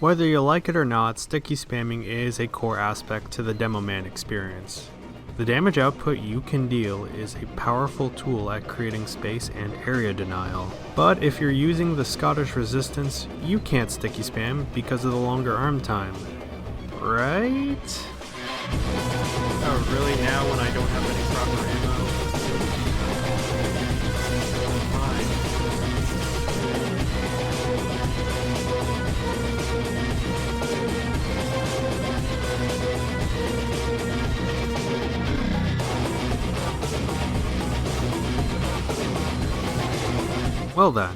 Whether you like it or not, sticky spamming is a core aspect to the demoman experience. The damage output you can deal is a powerful tool at creating space and area denial. But if you're using the Scottish resistance, you can't sticky spam because of the longer arm time. Right? Oh really, now when I don't have any proper ammo? Well then,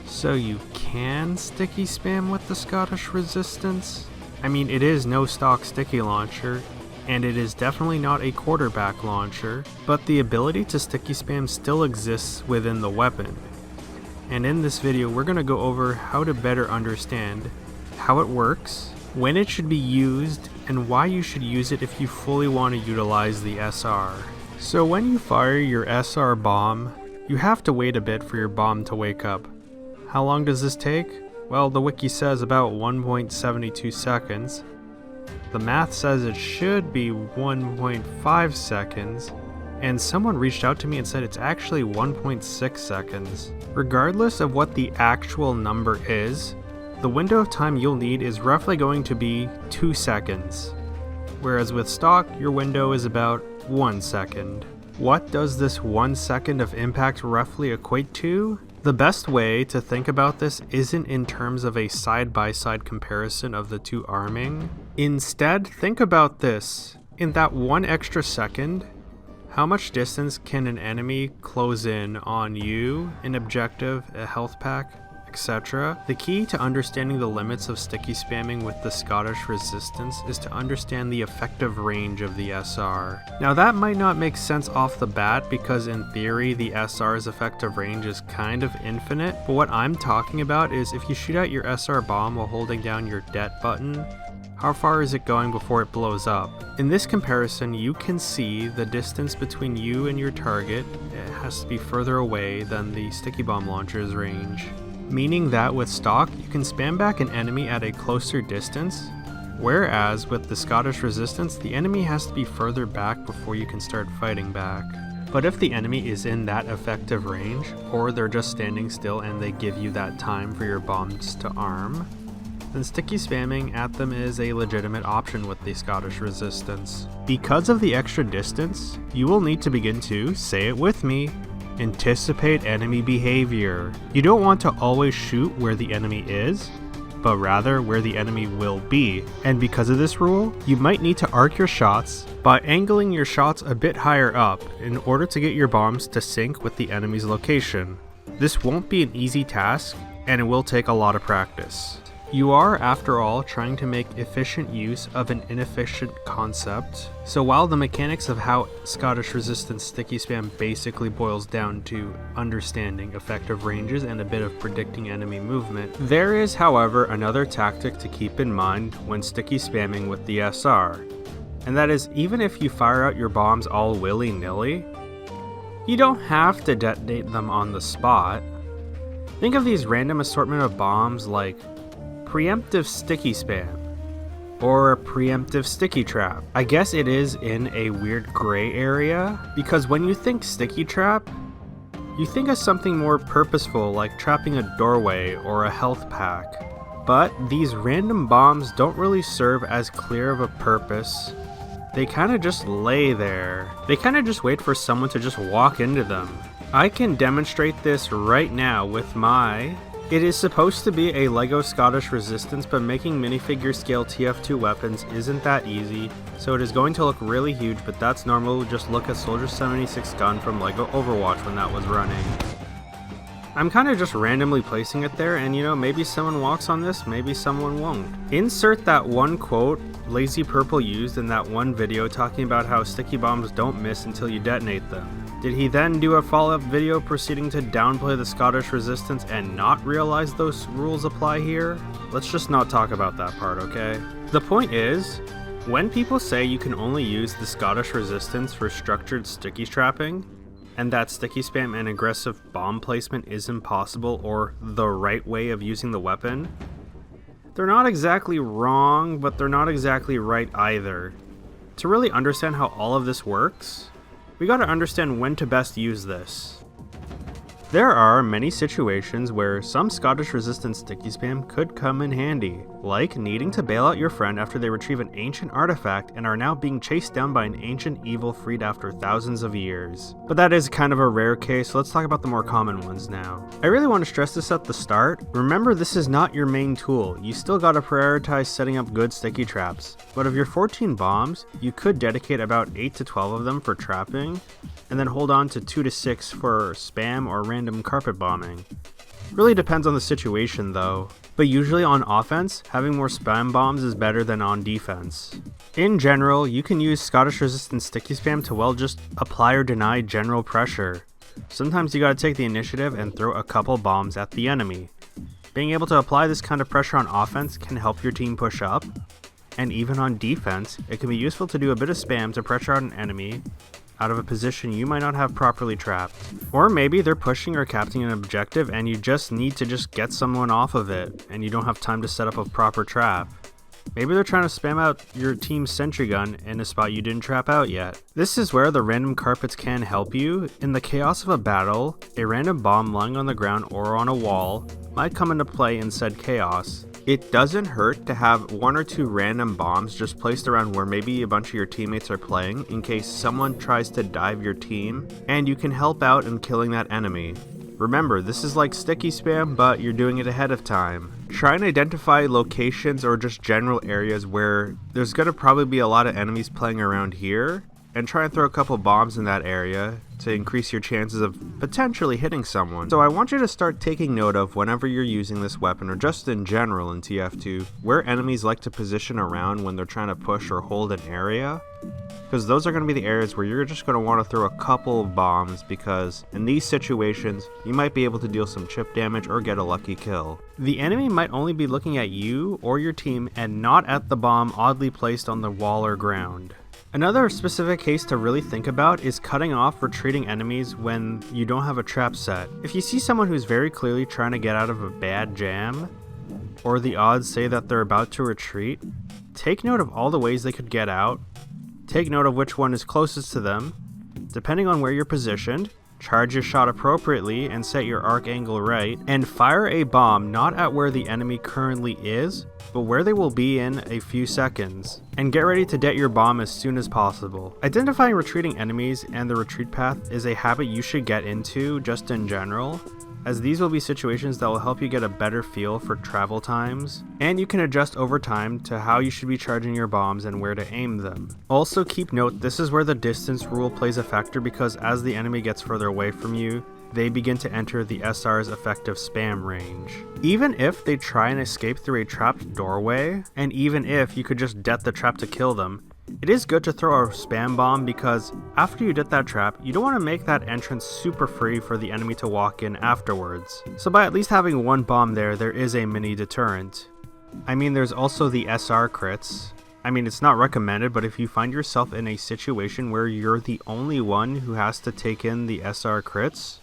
so you can sticky spam with the Scottish resistance? I mean, it is no stock sticky launcher, and it is definitely not a quarterback launcher, but the ability to sticky spam still exists within the weapon. And in this video, we're going to go over how to better understand how it works, when it should be used, and why you should use it if you fully want to utilize the SR. So when you fire your SR bomb, you have to wait a bit for your bomb to wake up. How long does this take? Well, the wiki says about 1.72 seconds. The math says it should be 1.5 seconds, and someone reached out to me and said it's actually 1.6 seconds. Regardless of what the actual number is, the window of time you'll need is roughly going to be 2 seconds, whereas with stock, your window is about 1 second. What does this 1 second of impact roughly equate to? The best way to think about this isn't in terms of a side-by-side comparison of the two arming. Instead, think about this. In that 1 extra second, how much distance can an enemy close in on you, an objective, a health pack, etc. The key to understanding the limits of sticky spamming with the Scottish resistance is to understand the effective range of the SR. Now that might not make sense off the bat because in theory the SR's effective range is kind of infinite, but what I'm talking about is if you shoot out your SR bomb while holding down your det button, how far is it going before it blows up? In this comparison, you can see the distance between you and your target. It has to be further away than the sticky bomb launcher's range. Meaning that with stock, you can spam back an enemy at a closer distance, whereas with the Scottish resistance, the enemy has to be further back before you can start fighting back. But if the enemy is in that effective range, or they're just standing still and they give you that time for your bombs to arm, then sticky spamming at them is a legitimate option with the Scottish resistance. Because of the extra distance, you will need to begin to, say it with me, anticipate enemy behavior. You don't want to always shoot where the enemy is, but rather where the enemy will be. And because of this rule, you might need to arc your shots by angling your shots a bit higher up in order to get your bombs to sync with the enemy's location. This won't be an easy task, and it will take a lot of practice. You are, after all, trying to make efficient use of an inefficient concept. So while the mechanics of how Scottish resistance sticky spam basically boils down to understanding effective ranges and a bit of predicting enemy movement, there is, however, another tactic to keep in mind when sticky spamming with the SR. And that is, even if you fire out your bombs all willy-nilly, you don't have to detonate them on the spot. Think of these random assortment of bombs like preemptive sticky spam, or a preemptive sticky trap. I guess it is in a weird gray area, because when you think sticky trap, you think of something more purposeful like trapping a doorway or a health pack. But these random bombs don't really serve as clear of a purpose. They kinda just lay there. They kinda just wait for someone to just walk into them. I can demonstrate this right now with my... It is supposed to be a LEGO Scottish resistance, but making minifigure scale TF2 weapons isn't that easy, so it is going to look really huge, but that's normal. Just look at Soldier 76 gun from LEGO Overwatch when that was running. I'm kind of just randomly placing it there, and you know, maybe someone walks on this, maybe someone won't. Insert that one quote Lazy Purple used in that one video talking about how sticky bombs don't miss until you detonate them. Did he then do a follow-up video proceeding to downplay the Scottish resistance and not realize those rules apply here? Let's just not talk about that part, okay? The point is, when people say you can only use the Scottish resistance for structured sticky trapping, and that sticky spam and aggressive bomb placement is impossible or the right way of using the weapon, They're not exactly wrong, but they're not exactly right either. To really understand how all of this works, we gotta understand when to best use this. There are many situations where some Scottish resistance sticky spam could come in handy, like needing to bail out your friend after they retrieve an ancient artifact and are now being chased down by an ancient evil freed after thousands of years. But that is kind of a rare case, so let's talk about the more common ones now. I really want to stress this at the start. Remember, this is not your main tool. You still gotta prioritize setting up good sticky traps. But of your 14 bombs, you could dedicate about 8 to 12 of them for trapping, and then hold on to 2 to 6 for spam or random carpet bombing. Really depends on the situation though, but usually on offense, having more spam bombs is better than on defense. In general, you can use Scottish resistance sticky spam to well just apply or deny general pressure. Sometimes you gotta take the initiative and throw a couple bombs at the enemy. Being able to apply this kind of pressure on offense can help your team push up, and even on defense, it can be useful to do a bit of spam to pressure out an enemy out of a position you might not have properly trapped. Or maybe they're pushing or capturing an objective and you just need to get someone off of it and you don't have time to set up a proper trap. Maybe they're trying to spam out your team's sentry gun in a spot you didn't trap out yet. This is where the random carpets can help you. In the chaos of a battle, a random bomb lying on the ground or on a wall might come into play in said chaos. It doesn't hurt to have 1 or 2 random bombs just placed around where maybe a bunch of your teammates are playing in case someone tries to dive your team, and you can help out in killing that enemy. Remember, this is like sticky spam, but you're doing it ahead of time. Try and identify locations or just general areas where there's going to probably be a lot of enemies playing around here, and try and throw a couple bombs in that area to increase your chances of potentially hitting someone. So I want you to start taking note of whenever you're using this weapon, or just in general in TF2, where enemies like to position around when they're trying to push or hold an area. Because those are going to be the areas where you're just going to want to throw a couple of bombs, because in these situations, you might be able to deal some chip damage or get a lucky kill. The enemy might only be looking at you or your team and not at the bomb oddly placed on the wall or ground. Another specific case to really think about is cutting off retreating enemies when you don't have a trap set. If you see someone who's very clearly trying to get out of a bad jam, or the odds say that they're about to retreat, take note of all the ways they could get out, take note of which one is closest to them. Depending on where you're positioned, charge your shot appropriately and set your arc angle right, and fire a bomb not at where the enemy currently is, but where they will be in a few seconds, and get ready to det your bomb as soon as possible. Identifying retreating enemies and the retreat path is a habit you should get into just in general, as these will be situations that will help you get a better feel for travel times, and you can adjust over time to how you should be charging your bombs and where to aim them. Also keep note, this is where the distance rule plays a factor, because as the enemy gets further away from you, they begin to enter the SR's effective spam range. Even if they try and escape through a trapped doorway, and even if you could just det the trap to kill them, it is good to throw a spam bomb, because after you det that trap, you don't want to make that entrance super free for the enemy to walk in afterwards. So by at least having one bomb there is a mini deterrent. I mean, there's also the SR crits. I mean, it's not recommended, but if you find yourself in a situation where you're the only one who has to take in the SR crits,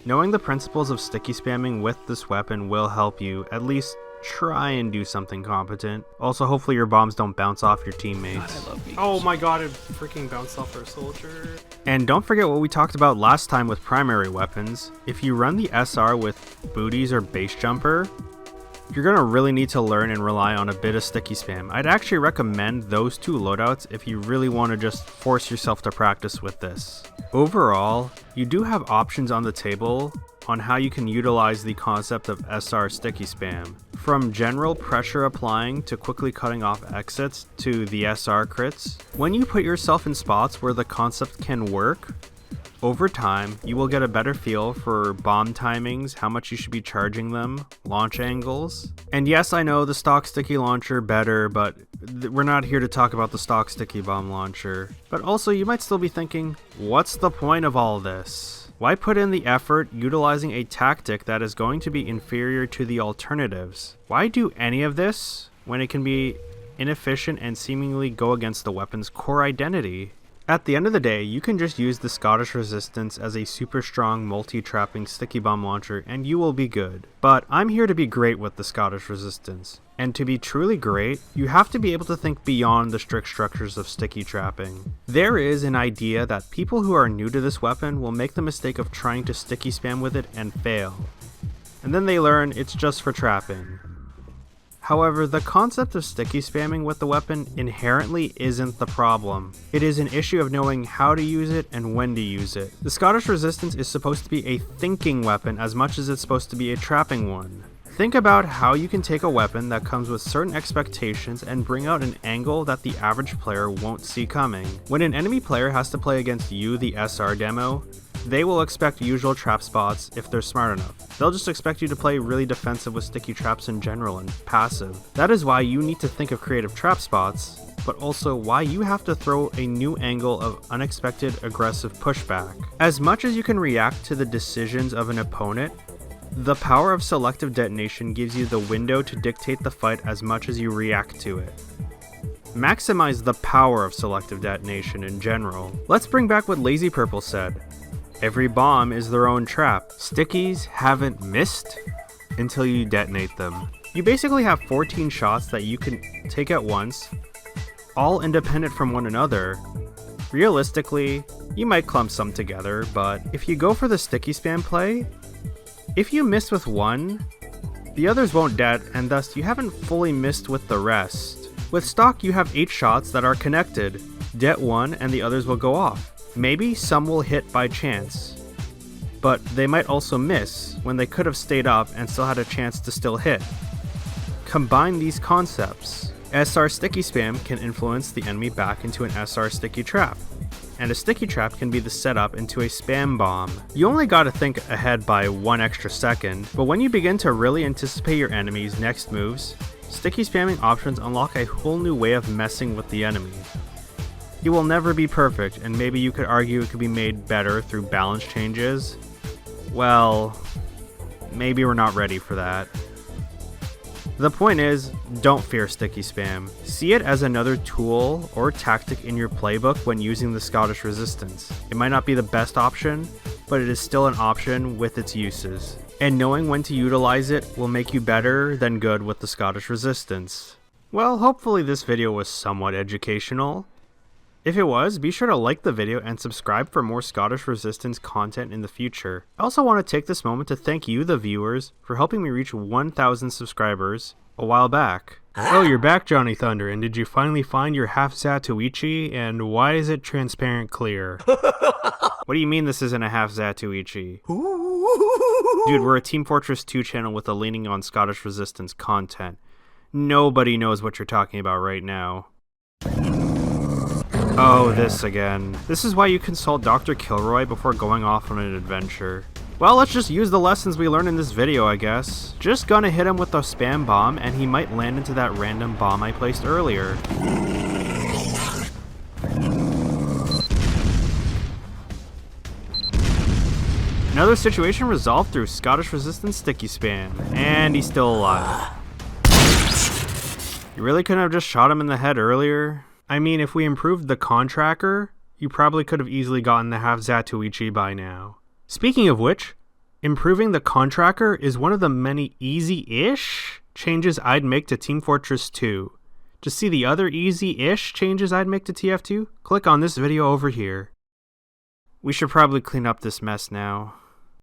knowing the principles of sticky spamming with this weapon will help you at least try and do something competent. Also, hopefully your bombs don't bounce off your teammates. God, I love oh my god, it freaking bounced off our soldier. And don't forget what we talked about last time with primary weapons. If you run the SR with booties or base jumper, you're going to really need to learn and rely on a bit of sticky spam. I'd actually recommend those two loadouts if you really want to just force yourself to practice with this. Overall, you do have options on the table on how you can utilize the concept of SR sticky spam. From general pressure applying to quickly cutting off exits to the SR crits, when you put yourself in spots where the concept can work, over time, you will get a better feel for bomb timings, how much you should be charging them, launch angles. And yes, I know the stock sticky launcher better, but we're not here to talk about the stock sticky bomb launcher. But also, you might still be thinking, what's the point of all this? Why put in the effort utilizing a tactic that is going to be inferior to the alternatives? Why do any of this when it can be inefficient and seemingly go against the weapon's core identity? At the end of the day, you can just use the Scottish Resistance as a super strong multi-trapping sticky bomb launcher and you will be good. But I'm here to be great with the Scottish Resistance. And to be truly great, you have to be able to think beyond the strict structures of sticky trapping. There is an idea that people who are new to this weapon will make the mistake of trying to sticky spam with it and fail. And then they learn it's just for trapping. However, the concept of sticky spamming with the weapon inherently isn't the problem. It is an issue of knowing how to use it and when to use it. The Scottish Resistance is supposed to be a thinking weapon as much as it's supposed to be a trapping one. Think about how you can take a weapon that comes with certain expectations and bring out an angle that the average player won't see coming. When an enemy player has to play against you, the SR demo, they will expect usual trap spots if they're smart enough. They'll just expect you to play really defensive with sticky traps in general and passive. That is why you need to think of creative trap spots, but also why you have to throw a new angle of unexpected aggressive pushback. As much as you can react to the decisions of an opponent, the power of selective detonation gives you the window to dictate the fight as much as you react to it. Maximize the power of selective detonation in general. Let's bring back what Lazy Purple said. Every bomb is their own trap. Stickies haven't missed until you detonate them. You basically have 14 shots that you can take at once, all independent from one another. Realistically, you might clump some together, but if you go for the sticky spam play, if you miss with one, the others won't det, and thus you haven't fully missed with the rest. With stock, you have 8 shots that are connected. Det one and the others will go off. Maybe some will hit by chance, but they might also miss when they could have stayed up and still had a chance to still hit. Combine these concepts. SR sticky spam can influence the enemy back into an SR sticky trap, and a sticky trap can be the setup into a spam bomb. You only gotta think ahead by 1 extra second, but when you begin to really anticipate your enemy's next moves, sticky spamming options unlock a whole new way of messing with the enemy. It will never be perfect, and maybe you could argue it could be made better through balance changes. Well, maybe we're not ready for that. The point is, don't fear sticky spam. See it as another tool or tactic in your playbook when using the Scottish Resistance. It might not be the best option, but it is still an option with its uses. And knowing when to utilize it will make you better than good with the Scottish Resistance. Well, hopefully this video was somewhat educational. If it was, be sure to like the video and subscribe for more Scottish Resistance content in the future. I also want to take this moment to thank you, the viewers, for helping me reach 1,000 subscribers a while back. Oh, you're back, Johnny Thunder, and did you finally find your half Zatuichi, and why is it transparent clear? What do you mean this isn't a half Zatuichi? Dude, we're a Team Fortress 2 channel with a leaning on Scottish Resistance content. Nobody knows what you're talking about right now. Oh, this again. This is why you consult Dr. Kilroy before going off on an adventure. Well, let's just use the lessons we learned in this video, I guess. Just gonna hit him with a spam bomb, and he might land into that random bomb I placed earlier. Another situation resolved through Scottish Resistance sticky spam. And he's still alive. You really couldn't have just shot him in the head earlier? I mean, if we improved the Contracker, you probably could have easily gotten the half Zatuichi by now. Speaking of which, improving the Contracker is one of the many easy-ish changes I'd make to Team Fortress 2. To see the other easy-ish changes I'd make to TF2, click on this video over here. We should probably clean up this mess now.